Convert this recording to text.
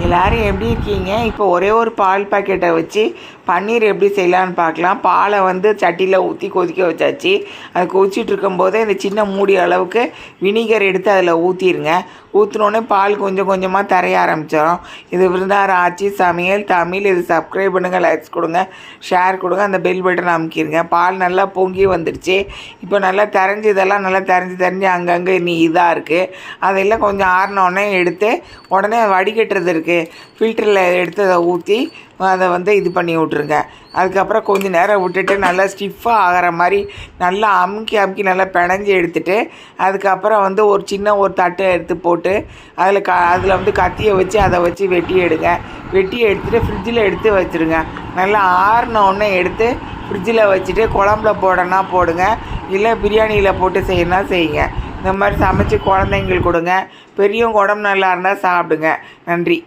எல்லோரும் எப்படி இருக்கீங்க? இப்போ ஒரே ஒரு பால் பாக்கெட்டை வச்சு பன்னீர் எப்படி செய்யலான்னு பார்க்கலாம். பாலை வந்து சட்டியில் ஊற்றி கொதிக்க வச்சாச்சு. அது கொதிச்சிட்டு இருக்கும்போதே இந்த சின்ன மூடி அளவுக்கு வினிகர் எடுத்து அதில் ஊற்றிடுங்க. ஊற்றினோடனே பால் கொஞ்சம் கொஞ்சமாக தரைய ஆரம்பிச்சிடும். இது விருந்தார ஆச்சி சமையல் தமிழ். இது சப்ஸ்கிரைப் பண்ணுங்கள், லைக்ஸ் கொடுங்க, ஷேர் கொடுங்க, அந்த பெல் பட்டன் அமுக்கிடுங்க. பால் நல்லா பொங்கி வந்துடுச்சு. இப்போ நல்லா தெரிஞ்சு இதெல்லாம் நல்லா தெரிஞ்சு அங்கங்கே நீ இதாக இருக்குது. அதெல்லாம் கொஞ்சம் ஆறினோடனே எடுத்து உடனே வடிகட்டுறது இருக்குது, ஃபில்டரில் எடுத்து அதை ஊற்றி அதை வந்து இது பண்ணி விட்ருங்க. அதுக்கப்புறம் கொஞ்சம் நேரம் விட்டுட்டு நல்லா ஸ்டிஃபாக ஆகிற மாதிரி நல்லா அமுக்கி நல்லா பிணைஞ்சி எடுத்துகிட்டு அதுக்கப்புறம் வந்து ஒரு சின்ன ஒரு தட்டை எடுத்து போட்டு அதில் வந்து கத்தியை வச்சு அதை வச்சு வெட்டி எடுத்துகிட்டு ஃப்ரிட்ஜில் எடுத்து வச்சுருங்க. நல்லா ஆறினோடனே எடுத்து ஃப்ரிட்ஜில் வச்சுட்டு குழம்புல போடனா போடுங்க, இல்லை பிரியாணியில் போட்டு செய்யணும்னா செய்யுங்க. இந்த மாதிரி சமைச்சு குழந்தைங்களுக்கு கொடுங்க. பெரியவங்க உடம்பு நல்லா இருந்தால் சாப்பிடுங்க. நன்றி.